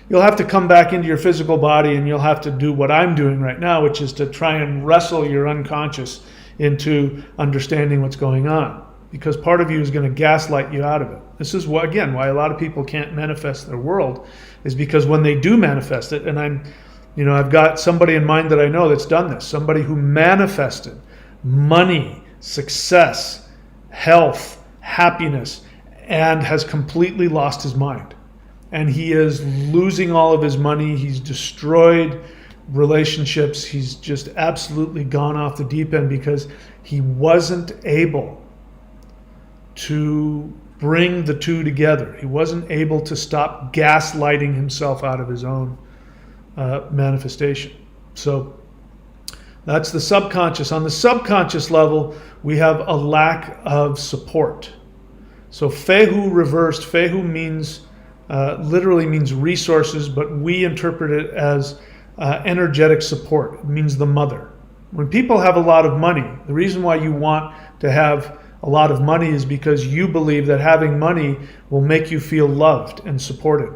You'll have to come back into your physical body, and you'll have to do what I'm doing right now, which is to try and wrestle your unconscious into understanding what's going on, because part of you is going to gaslight you out of it. This is why a lot of people can't manifest their world, is because when they do manifest it, and I've got somebody in mind that I know that's done this, somebody who manifested money, success, health, happiness, and has completely lost his mind. and he is losing all of his money. He's destroyed relationships. He's just absolutely gone off the deep end because he wasn't able to bring the two together. He wasn't able to stop gaslighting himself out of his own manifestation. So that's the subconscious. On the subconscious level, we have a lack of support. So Fehu reversed, Fehu means, literally means resources, but we interpret it as energetic support. It means the mother. When people have a lot of money, the reason why you want to have a lot of money is because you believe that having money will make you feel loved and supported.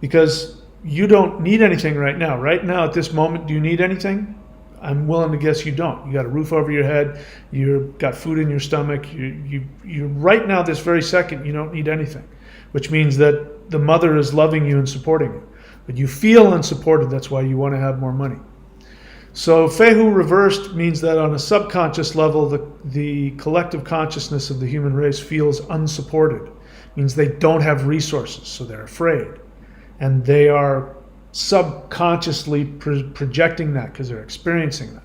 Because you don't need anything right now. Right now, at this moment, do you need anything? I'm willing to guess you don't. You got a roof over your head. You've got food in your stomach. You right now, this very second, you don't need anything, which means that the mother is loving you and supporting you. But you feel unsupported. That's why you want to have more money. So Fehu reversed means that on a subconscious level, the collective consciousness of the human race feels unsupported. It means they don't have resources, so they're afraid. And they are subconsciously projecting that because they're experiencing that.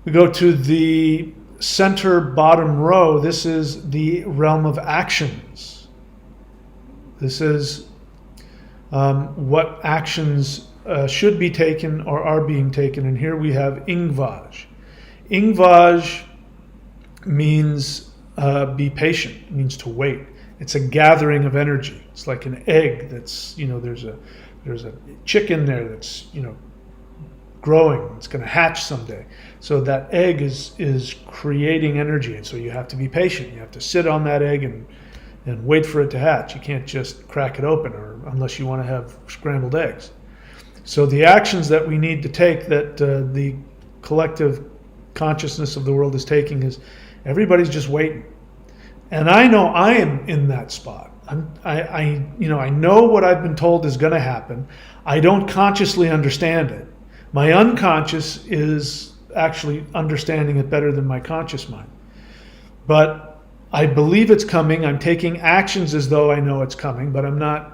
We go to the center bottom row. This is the realm of actions. This is what actions should be taken or are being taken. And here we have Ingage. Ingage means be patient. It means to wait. It's a gathering of energy. It's like an egg that's, there's a chicken there that's, growing. It's going to hatch someday. So that egg is creating energy. And so you have to be patient. You have to sit on that egg and wait for it to hatch. You can't just crack it open unless you want to have scrambled eggs. So the actions that we need to take, that the collective consciousness of the world is taking, is everybody's just waiting. And I know I am in that spot. I know what I've been told is going to happen. I don't consciously understand it. My unconscious is actually understanding it better than my conscious mind. But I believe it's coming. I'm taking actions as though I know it's coming, but I'm not,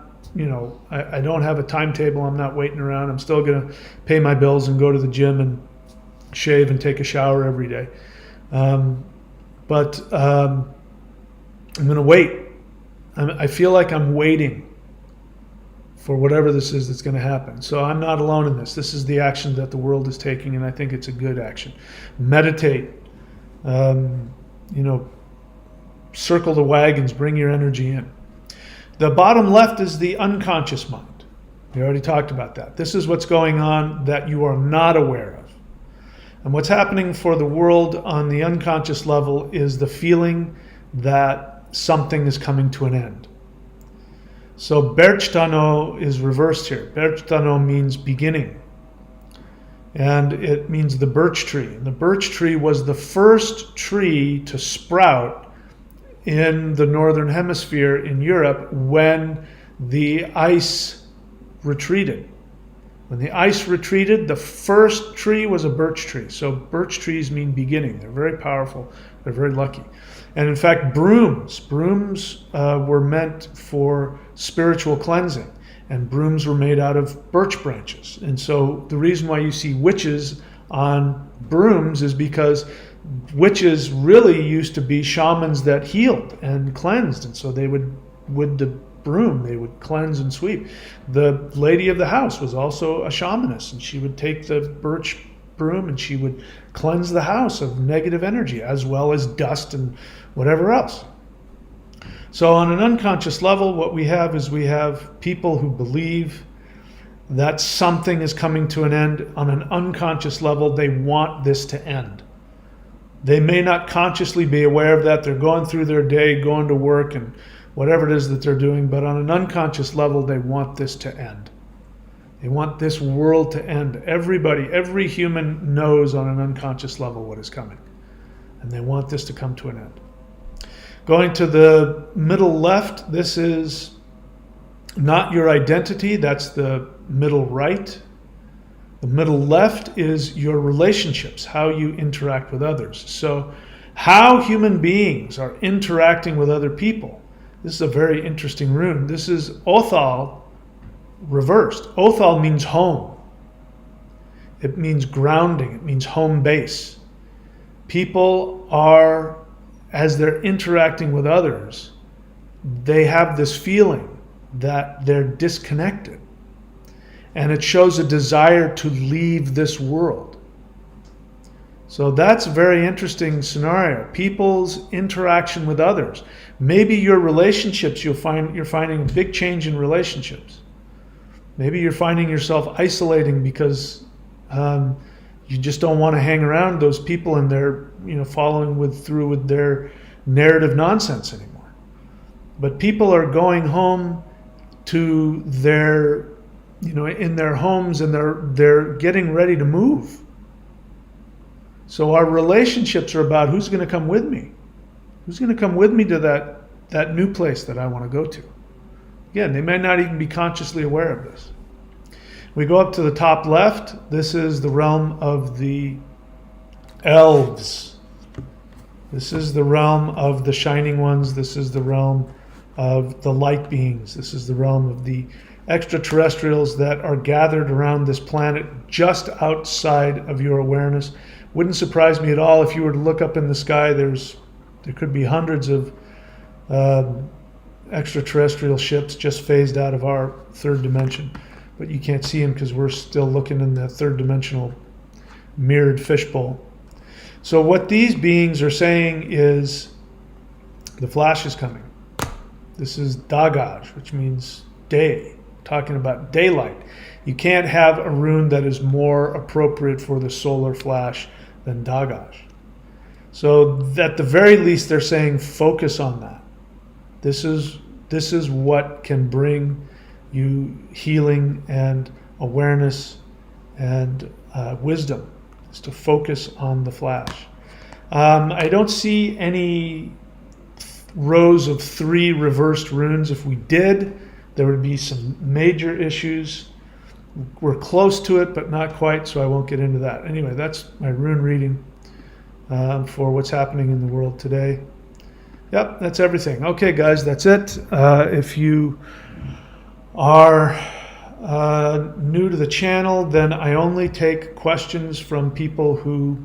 I don't have a timetable. I'm not waiting around. I'm still going to pay my bills and go to the gym and shave and take a shower every day. But I'm going to wait. I feel like I'm waiting for whatever this is that's going to happen. So I'm not alone in this. This is the action that the world is taking, and I think it's a good action. Meditate. Circle the wagons, bring your energy in. The bottom left is the unconscious mind. We already talked about that. This is what's going on that you are not aware of. And what's happening for the world on the unconscious level is the feeling that something is coming to an end. So Berchtano is reversed here. Berchtano means beginning. And it means the birch tree. And the birch tree was the first tree to sprout in the northern hemisphere in Europe when the ice retreated. When the ice retreated, the first tree was a birch tree. So birch trees mean beginning. They're very powerful. They're very lucky. And in fact, brooms were meant for spiritual cleansing. And brooms were made out of birch branches. And so the reason why you see witches on brooms is because witches really used to be shamans that healed and cleansed. And so they would, with the broom, they would cleanse and sweep. The lady of the house was also a shamaness, and she would take the birch broom and she would cleanse the house of negative energy as well as dust and whatever else. So on an unconscious level, what we have is we have people who believe that something is coming to an end. On an unconscious level, they want this to end. They may not consciously be aware of that. They're going through their day, going to work and whatever it is that they're doing, but on an unconscious level, they want this to end. They want this world to end. Everybody, every human knows on an unconscious level what is coming, and they want this to come to an end. Going to the middle left, this is not your identity. That's the middle right. The middle left is your relationships, how you interact with others. So how human beings are interacting with other people This is a very interesting rune. This is Othal reversed. Othal means home. It means grounding. It means home base. People are, as they're interacting with others, they have this feeling that they're disconnected. And it shows a desire to leave this world. So that's a very interesting scenario. People's interaction with others. Maybe your relationships, you're finding a big change in relationships. Maybe you're finding yourself isolating because you just don't want to hang around those people and they're following through with their narrative nonsense anymore. But people are going home to their, in their homes, and they're getting ready to move. So our relationships are about who's going to come with me. Who's going to come with me to that new place that I want to go to? Again, they may not even be consciously aware of this. We go up to the top left. This is the realm of the elves. This is the realm of the shining ones. This is the realm of the light beings. This is the realm of the extraterrestrials that are gathered around this planet just outside of your awareness. Wouldn't surprise me at all if you were to look up in the sky. There could be hundreds of extraterrestrial ships just phased out of our third dimension. But you can't see them because we're still looking in the third dimensional mirrored fishbowl. So what these beings are saying is the flash is coming. This is Ingage, which means day, talking about daylight. You can't have a rune that is more appropriate for the solar flash than Ingage. So at the very least, they're saying focus on that. This is what can bring you healing and awareness and wisdom, is to focus on the flash. I don't see any rows of 3 reversed runes. If we did, there would be some major issues. We're close to it, but not quite, so I won't get into that. Anyway, that's my rune reading for what's happening in the world today. Yep, that's everything. Okay, guys, that's it. If you are new to the channel, then I only take questions from people who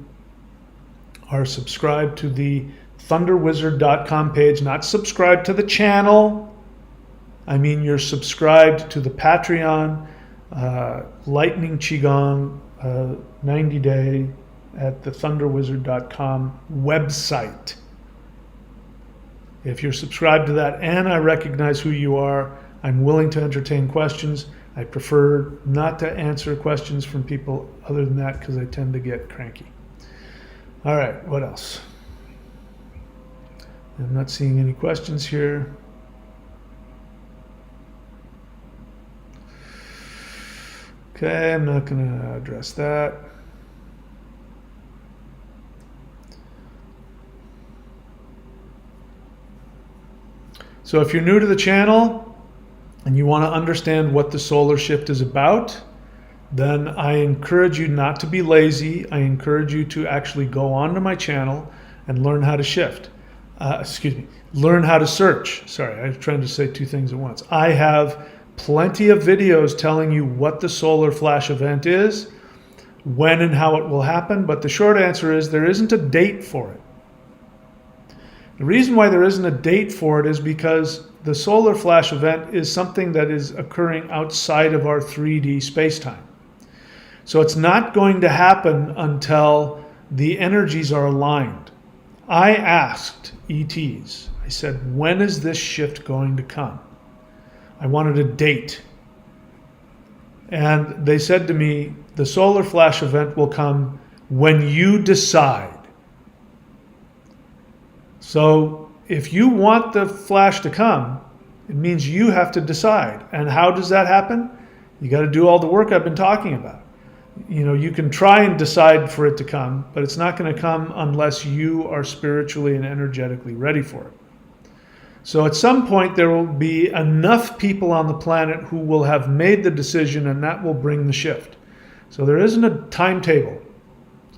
are subscribed to the thunderwizard.com page, not subscribed to the channel. I mean, you're subscribed to the Patreon, Lightning Qigong, 90 day at the thunderwizard.com website. If you're subscribed to that and I recognize who you are, I'm willing to entertain questions. I prefer not to answer questions from people other than that because I tend to get cranky. All right, what else? I'm not seeing any questions here. Okay, I'm not going to address that. So if you're new to the channel and you want to understand what the solar shift is about, then I encourage you not to be lazy. I encourage you to actually go onto my channel and learn how to shift. Learn how to search. Sorry, I was trying to say 2 things at once. I have plenty of videos telling you what the solar flash event is, when and how it will happen, but the short answer is there isn't a date for it. The reason why there isn't a date for it is because the solar flash event is something that is occurring outside of our 3D space-time. So it's not going to happen until the energies are aligned. I asked ETs, I said, when is this shift going to come? I wanted a date. And they said to me, the solar flash event will come when you decide. So if you want the flash to come, it means you have to decide. And how does that happen? You got to do all the work I've been talking about. You can try and decide for it to come, but it's not going to come unless you are spiritually and energetically ready for it. So at some point there will be enough people on the planet who will have made the decision, and that will bring the shift. So there isn't a timetable.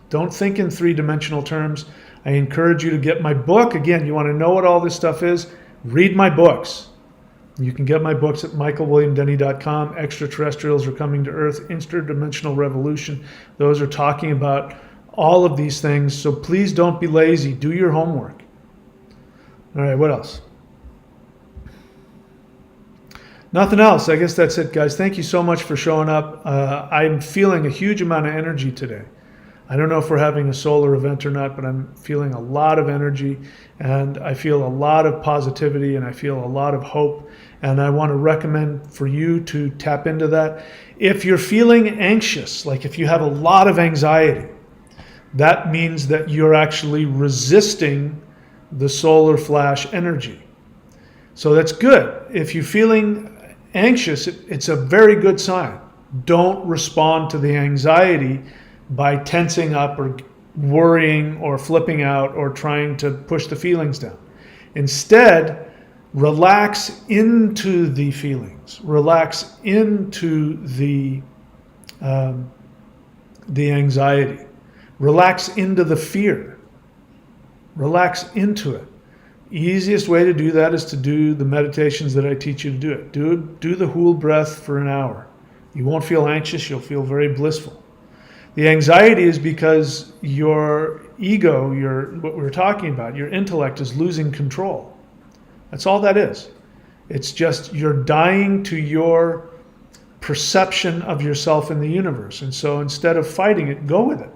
Don't think in 3-dimensional terms. I encourage you to get my book. Again, you want to know what all this stuff is? Read my books. You can get my books at michaelwilliamdenny.com. Extraterrestrials Are Coming to Earth, Interdimensional Revolution. Those are talking about all of these things. So please don't be lazy. Do your homework. All right, what else? Nothing else. I guess that's it, guys. Thank you so much for showing up. I'm feeling a huge amount of energy today. I don't know if we're having a solar event or not, but I'm feeling a lot of energy, and I feel a lot of positivity, and I feel a lot of hope. And I want to recommend for you to tap into that. If you're feeling anxious, like if you have a lot of anxiety, that means that you're actually resisting the solar flash energy. So that's good. If you're feeling anxious, it's a very good sign. Don't respond to the anxiety by tensing up or worrying or flipping out or trying to push the feelings down. Instead, relax into the feelings. Relax into the anxiety. Relax into the fear. Relax into it. Easiest way to do that is to do the meditations that I teach you to do it. Do the whole breath for an hour. You won't feel anxious, you'll feel very blissful. The anxiety is because your ego, what we were talking about, your intellect is losing control. That's all that is. It's just you're dying to your perception of yourself in the universe. And so instead of fighting it, go with it.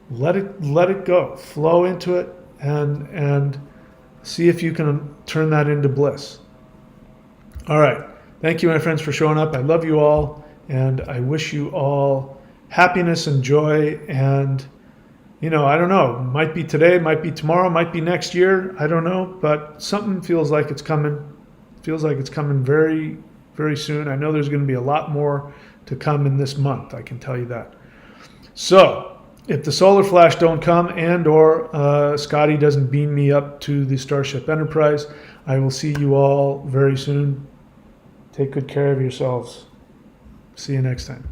Let it go. Flow into it and see if you can turn that into bliss. All right. Thank you, my friends, for showing up. I love you all, and I wish you all happiness and joy. And, I don't know, might be today, might be tomorrow, might be next year. I don't know, but something feels like it's coming. Feels like it's coming very, very soon. I know there's going to be a lot more to come in this month. I can tell you that. So, if the solar flash don't come and or Scotty doesn't beam me up to the Starship Enterprise, I will see you all very soon. Take good care of yourselves. See you next time.